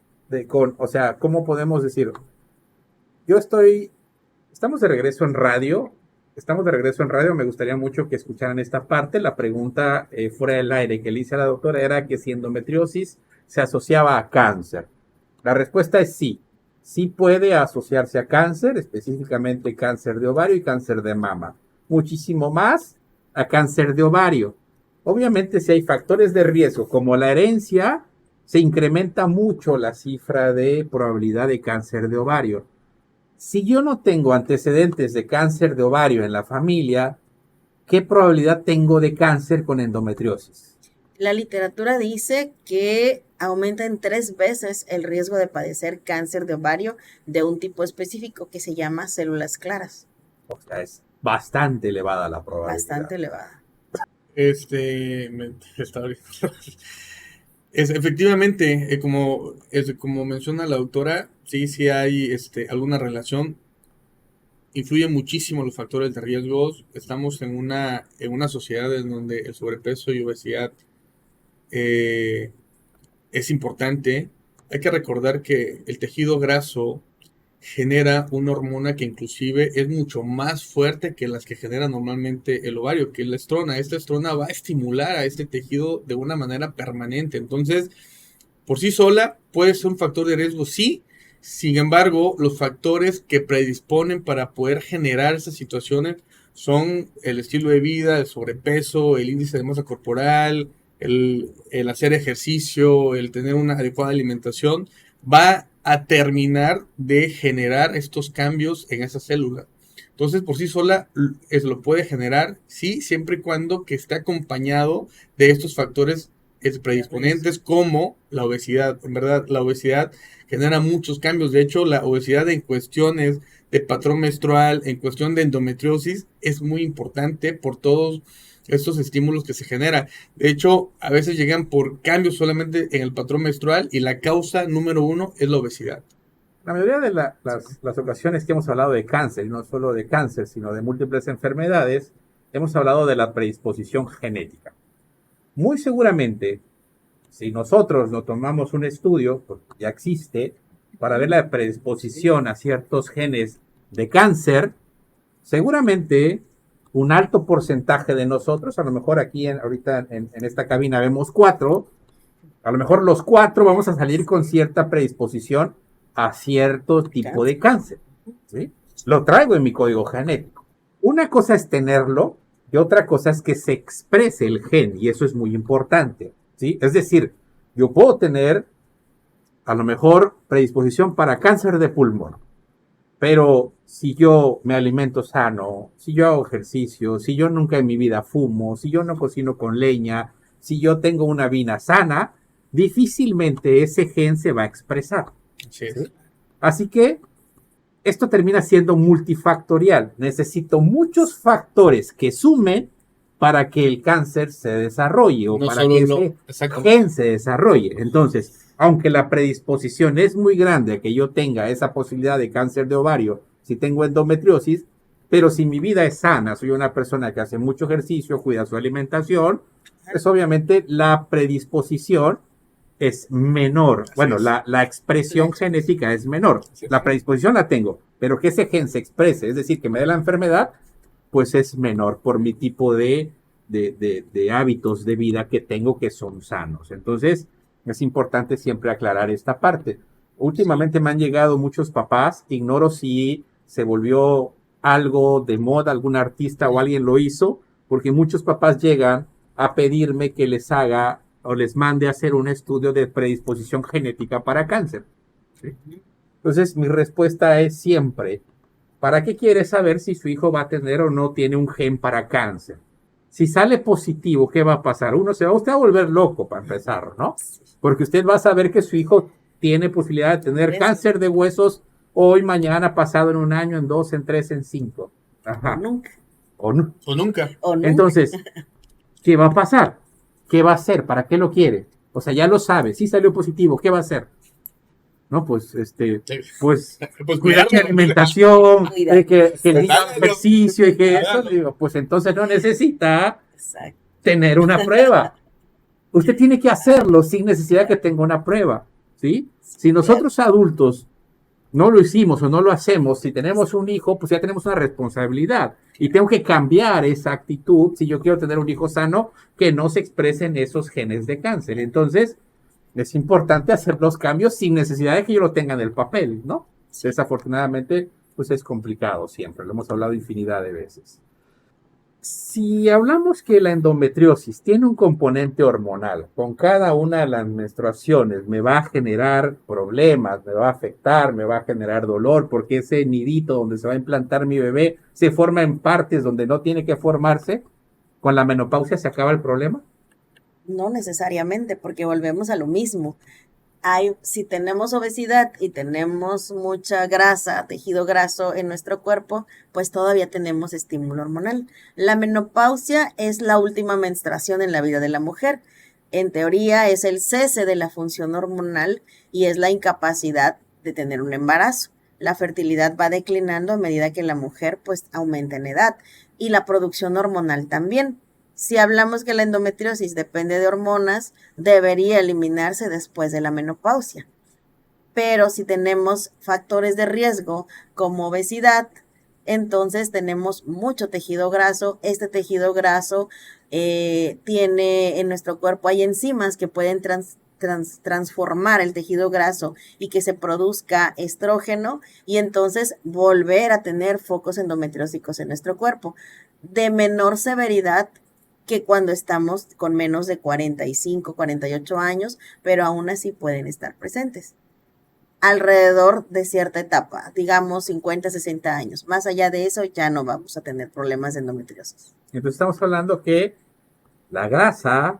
O sea, ¿cómo podemos decir? Estamos de regreso en radio. Me gustaría mucho que escucharan esta parte. La pregunta fuera del aire que le hice a la doctora era que si endometriosis se asociaba a cáncer. La respuesta es sí. Sí puede asociarse a cáncer, específicamente cáncer de ovario y cáncer de mama. Muchísimo más a cáncer de ovario. Obviamente, si hay factores de riesgo como la herencia, se incrementa mucho la cifra de probabilidad de cáncer de ovario. Si yo no tengo antecedentes de cáncer de ovario en la familia, ¿qué probabilidad tengo de cáncer con endometriosis? La literatura dice que aumenta en 3 veces el riesgo de padecer cáncer de ovario de un tipo específico que se llama células claras. O sea, es bastante elevada la probabilidad. Bastante elevada. Efectivamente, como menciona la doctora, sí hay alguna relación. Influyen muchísimo los factores de riesgo. Estamos en una sociedad en donde el sobrepeso y obesidad es importante. Hay que recordar que el tejido graso genera una hormona que inclusive es mucho más fuerte que las que genera normalmente el ovario, que es la estrona. Esta estrona va a estimular a este tejido de una manera permanente. Entonces, por sí sola puede ser un factor de riesgo, sí. Sin embargo, los factores que predisponen para poder generar esas situaciones son el estilo de vida, el sobrepeso, el índice de masa corporal, el hacer ejercicio, el tener una adecuada alimentación, va a terminar de generar estos cambios en esa célula. Entonces, por sí sola lo puede generar, sí, siempre y cuando que esté acompañado de estos factores predisponentes como la obesidad. En verdad, la obesidad genera muchos cambios. De hecho, la obesidad en cuestiones de patrón menstrual, en cuestión de endometriosis, es muy importante por todos estos estímulos que se generan. De hecho, a veces llegan por cambios solamente en el patrón menstrual y la causa número 1 es la obesidad. La mayoría de las ocasiones que hemos hablado de cáncer, y no solo de cáncer, sino de múltiples enfermedades, hemos hablado de la predisposición genética. Muy seguramente, si nosotros no tomamos un estudio, porque ya existe, para ver la predisposición a ciertos genes de cáncer, seguramente un alto porcentaje de nosotros, a lo mejor aquí ahorita en esta cabina vemos 4, a lo mejor los 4 vamos a salir con cierta predisposición a cierto tipo de cáncer, ¿sí? Lo traigo en mi código genético. Una cosa es tenerlo y otra cosa es que se exprese el gen, y eso es muy importante, ¿sí? Es decir, yo puedo tener a lo mejor predisposición para cáncer de pulmón, pero si yo me alimento sano, si yo hago ejercicio, si yo nunca en mi vida fumo, si yo no cocino con leña, si yo tengo una vida sana, difícilmente ese gen se va a expresar. Sí. ¿Sí? Así que esto termina siendo multifactorial. Necesito muchos factores que sumen para que el cáncer se desarrolle o No para solo que lo- ese exactamente. gen se desarrolle. Entonces, aunque la predisposición es muy grande a que yo tenga esa posibilidad de cáncer de ovario si tengo endometriosis, pero si mi vida es sana, soy una persona que hace mucho ejercicio, cuida su alimentación, pues obviamente la predisposición es menor. Así Bueno, es. la expresión genética es menor. Así es. La predisposición la tengo, pero que ese gen se exprese, es decir, que me dé la enfermedad, pues es menor por mi tipo de hábitos de vida que tengo que son sanos. Entonces, es importante siempre aclarar esta parte. Últimamente me han llegado muchos papás, ignoro si se volvió algo de moda, algún artista o alguien lo hizo, porque muchos papás llegan a pedirme que les haga o les mande a hacer un estudio de predisposición genética para cáncer. ¿Sí? Entonces, mi respuesta es siempre, ¿para qué quiere saber si su hijo va a tener o no tiene un gen para cáncer? Si sale positivo, ¿qué va a pasar? Usted va a volver loco para empezar, ¿no? Porque usted va a saber que su hijo tiene posibilidad de tener cáncer de huesos hoy, mañana, pasado, en un año, en 2, en 3, en 5. Ajá. Nunca. O no. O nunca. O nunca. Entonces, ¿qué va a pasar? ¿Qué va a hacer? ¿Para qué lo quiere? O sea, ya lo sabe. Si salió positivo, ¿qué va a hacer? No, pues, pues Pues cuidar mi cuidarlo. alimentación, Cuidar. que le diga Cuidarlo. ejercicio y que eso, Cuidarlo. digo, pues entonces no necesita Exacto. tener una prueba. Usted tiene que hacerlo sin necesidad que tenga una prueba, ¿sí? Si nosotros adultos no lo hicimos o no lo hacemos, si tenemos un hijo, pues ya tenemos una responsabilidad. Y tengo que cambiar esa actitud si yo quiero tener un hijo sano que no se expresen esos genes de cáncer. Entonces, es importante hacer los cambios sin necesidad de que yo lo tenga en el papel, ¿no? Desafortunadamente, pues es complicado siempre, lo hemos hablado infinidad de veces. Si hablamos que la endometriosis tiene un componente hormonal, con cada una de las menstruaciones me va a generar problemas, me va a afectar, me va a generar dolor, porque ese nidito donde se va a implantar mi bebé se forma en partes donde no tiene que formarse, ¿con la menopausia se acaba el problema? No necesariamente, porque volvemos a lo mismo. Si tenemos obesidad y tenemos mucha grasa, tejido graso en nuestro cuerpo, pues todavía tenemos estímulo hormonal. La menopausia es la última menstruación en la vida de la mujer. En teoría es el cese de la función hormonal y es la incapacidad de tener un embarazo. La fertilidad va declinando a medida que la mujer pues aumenta en edad y la producción hormonal también. Si hablamos que la endometriosis depende de hormonas, debería eliminarse después de la menopausia. Pero si tenemos factores de riesgo como obesidad, entonces tenemos mucho tejido graso. Este tejido graso tiene en nuestro cuerpo, hay enzimas que pueden transformar el tejido graso y que se produzca estrógeno y entonces volver a tener focos endometriósicos en nuestro cuerpo de menor severidad que cuando estamos con menos de 45, 48 años, pero aún así pueden estar presentes. Alrededor de cierta etapa, digamos 50, 60 años. Más allá de eso ya no vamos a tener problemas de endometriosis. Entonces estamos hablando que la grasa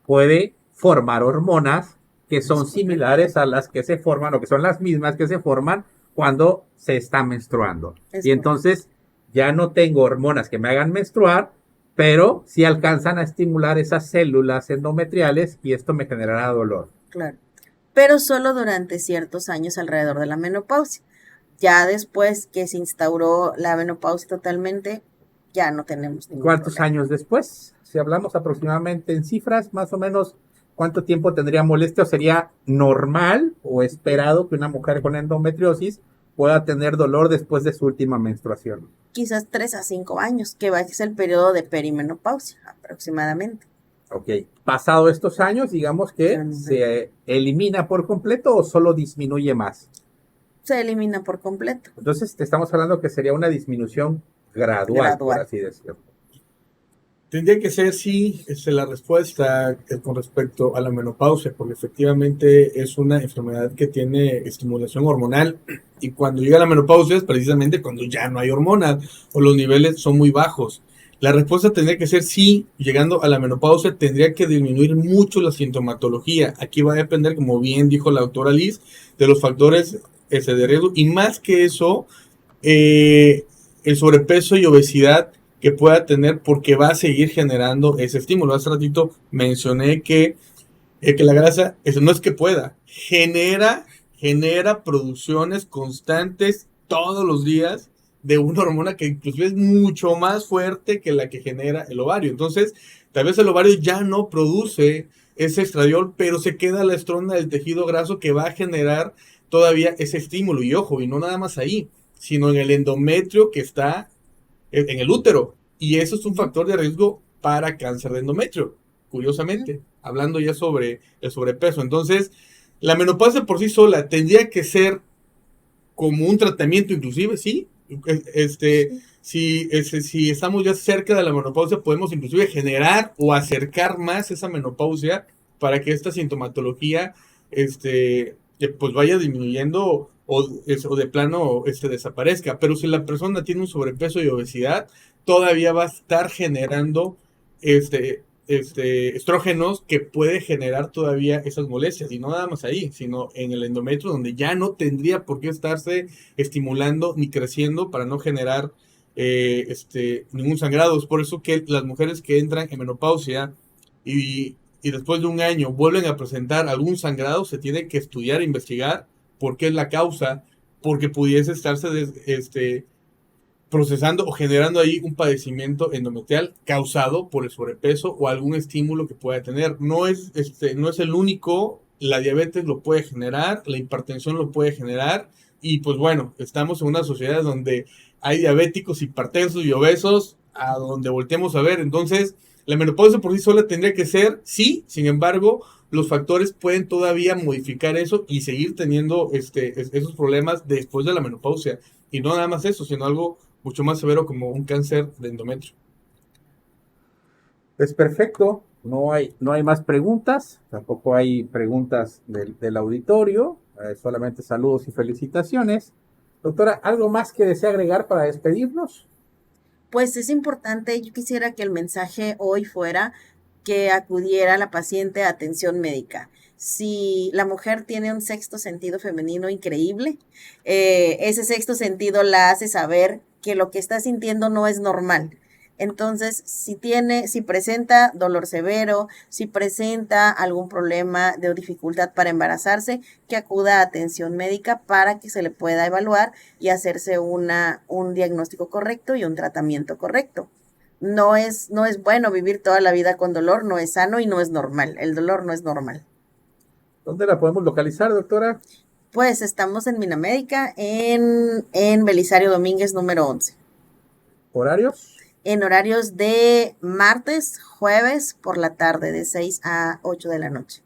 puede formar hormonas que son similares a las que se forman o que son las mismas que se forman cuando se está menstruando. Y entonces ya no tengo hormonas que me hagan menstruar, pero sí alcanzan a estimular esas células endometriales y esto me generará dolor. Claro. Pero solo durante ciertos años alrededor de la menopausia. Ya después que se instauró la menopausia totalmente, ya no tenemos ningún ¿Cuántos problema. años después? Si hablamos aproximadamente en cifras, más o menos, ¿cuánto tiempo tendría molestia o sería normal o esperado que una mujer con endometriosis pueda tener dolor después de su última menstruación? Quizás 3 a 5 años, que es el periodo de perimenopausia aproximadamente. Ok. Pasado estos años, digamos que se elimina por completo o solo disminuye más. Se elimina por completo. Entonces, te estamos hablando que sería una disminución gradual, por así decirlo. Tendría que ser sí la respuesta con respecto a la menopausia, porque efectivamente es una enfermedad que tiene estimulación hormonal y cuando llega la menopausia es precisamente cuando ya no hay hormonas o los niveles son muy bajos. La respuesta tendría que ser sí, llegando a la menopausia tendría que disminuir mucho la sintomatología. Aquí va a depender, como bien dijo la doctora Liz, de los factores de riesgo y más que eso, el sobrepeso y obesidad que pueda tener porque va a seguir generando ese estímulo. Hace ratito mencioné que la grasa, eso no es que pueda, genera producciones constantes todos los días de una hormona que inclusive es mucho más fuerte que la que genera el ovario. Entonces, tal vez el ovario ya no produce ese estradiol, pero se queda la estrona del tejido graso que va a generar todavía ese estímulo. Y ojo, y no nada más ahí, sino en el endometrio que está en el útero. Y eso es un factor de riesgo para cáncer de endometrio, curiosamente, hablando ya sobre el sobrepeso. Entonces, la menopausia por sí sola tendría que como un tratamiento inclusive, ¿sí? Si estamos ya cerca de la menopausia, podemos inclusive generar o acercar más esa menopausia para que esta sintomatología pues vaya disminuyendo o de plano desaparezca. Pero si la persona tiene un sobrepeso y obesidad, todavía va a estar generando estrógenos que puede generar todavía esas molestias. Y no nada más ahí, sino en el endometrio, donde ya no tendría por qué estarse estimulando ni creciendo para no generar ningún sangrado. Es por eso que las mujeres que entran en menopausia y después de un año vuelven a presentar algún sangrado, se tiene que estudiar e investigar por qué es la causa, porque pudiese estarse procesando o generando ahí un padecimiento endometrial causado por el sobrepeso o algún estímulo que pueda tener. No es el único, la diabetes lo puede generar, la hipertensión lo puede generar y pues bueno, estamos en una sociedad donde hay diabéticos, hipertensos y obesos a donde volteemos a ver. Entonces, la menopausia por sí sola tendría que ser, sí, sin embargo, los factores pueden todavía modificar eso y seguir teniendo esos problemas después de la menopausia. Y no nada más eso, sino algo mucho más severo como un cáncer de endometrio. Es perfecto, no hay más preguntas, tampoco hay preguntas del auditorio, solamente saludos y felicitaciones. Doctora, ¿algo más que desea agregar para despedirnos? Pues es importante, yo quisiera que el mensaje hoy fuera que acudiera la paciente a atención médica. Si la mujer tiene un sexto sentido femenino increíble, ese sexto sentido la hace saber que lo que está sintiendo no es normal. Entonces, si presenta dolor severo, si presenta algún problema de dificultad para embarazarse, que acuda a atención médica para que se le pueda evaluar y hacerse un diagnóstico correcto y un tratamiento correcto. No es bueno vivir toda la vida con dolor, no es sano y no es normal. El dolor no es normal. ¿Dónde la podemos localizar, doctora? Pues estamos en Minamérica, en Belisario Domínguez, número 11. ¿Horarios? En horarios de martes, jueves, por la tarde, de 6 a 8 de la noche.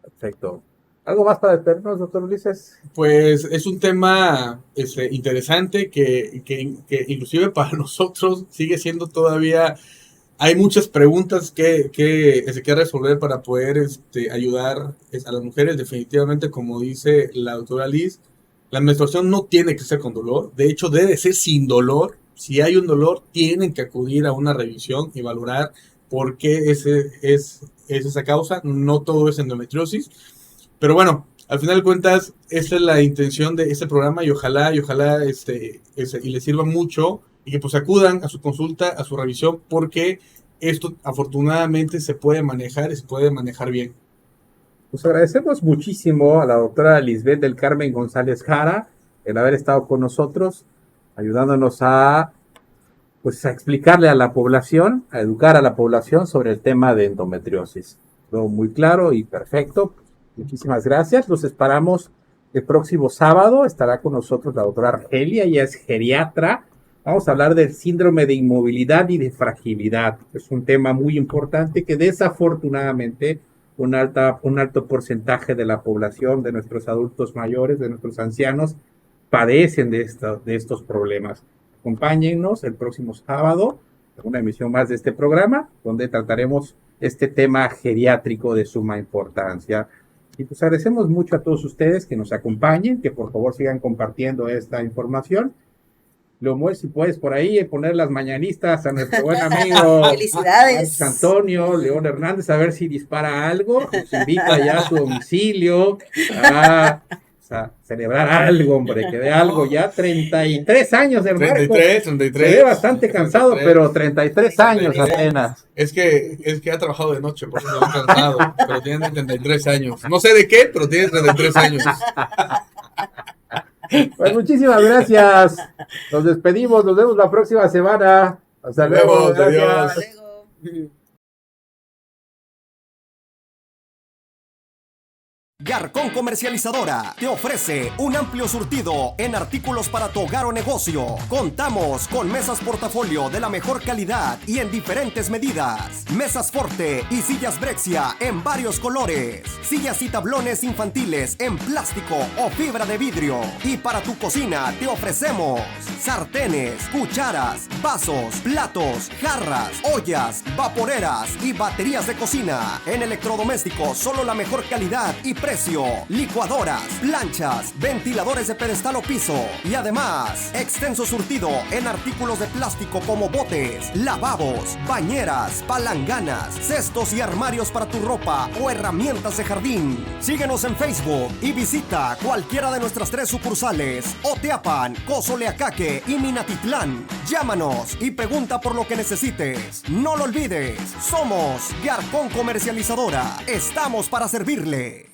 Perfecto. ¿Algo más para despedirnos, doctor Ulises? Pues es un tema interesante que inclusive para nosotros sigue siendo todavía... Hay muchas preguntas que resolver para poder ayudar a las mujeres. Definitivamente, como dice la doctora Liz, la menstruación no tiene que ser con dolor. De hecho, debe ser sin dolor. Si hay un dolor, tienen que acudir a una revisión y valorar por qué es esa causa. No todo es endometriosis. Pero bueno, al final de cuentas, esta es la intención de este programa y ojalá y les sirva mucho y que pues acudan a su consulta, a su revisión, porque esto afortunadamente se puede manejar y se puede manejar bien. Pues agradecemos muchísimo a la doctora Lisbeth del Carmen González Jara el haber estado con nosotros, ayudándonos a explicarle a la población, a educar a la población sobre el tema de endometriosis. Todo muy claro y perfecto. Muchísimas gracias. Los esperamos el próximo sábado. Estará con nosotros la doctora Argelia, ella es geriatra. Vamos a hablar del síndrome de inmovilidad y de fragilidad. Es un tema muy importante que desafortunadamente un alto porcentaje de la población, de nuestros adultos mayores, de nuestros ancianos, padecen de estos problemas. Acompáñennos el próximo sábado en una emisión más de este programa, donde trataremos este tema geriátrico de suma importancia. Y pues agradecemos mucho a todos ustedes que nos acompañen, que por favor sigan compartiendo esta información. Leomuel, si puedes por ahí poner las mañanistas a nuestro buen amigo felicidades Antonio León Hernández, a ver si dispara algo, nos invita ya a su domicilio a celebrar algo, hombre, que de algo ya 33 años del Marco. 33. Se ve bastante cansado, 33. Pero 33 años apenas. Es que ha trabajado de noche, por eso se ve cansado, pero tiene 33 años. No sé de qué, pero tiene 33 años. Pues muchísimas gracias. Nos despedimos, nos vemos la próxima semana. Hasta luego. Adiós. Garcón Comercializadora te ofrece un amplio surtido en artículos para tu hogar o negocio. Contamos con mesas portafolio de la mejor calidad y en diferentes medidas. Mesas Forte y sillas Brexia en varios colores. Sillas y tablones infantiles en plástico o fibra de vidrio. Y para tu cocina te ofrecemos sartenes, cucharas, vasos, platos, jarras, ollas, vaporeras y baterías de cocina. En electrodomésticos solo la mejor calidad y precio. Licuadoras, planchas, ventiladores de pedestal o piso y además extenso surtido en artículos de plástico como botes, lavabos, bañeras, palanganas, cestos y armarios para tu ropa o herramientas de jardín. Síguenos en Facebook y visita cualquiera de nuestras 3 sucursales: Oteapan, Cozoleacaque y Minatitlán. Llámanos y pregunta por lo que necesites. No lo olvides, somos Garcón Comercializadora. Estamos para servirle.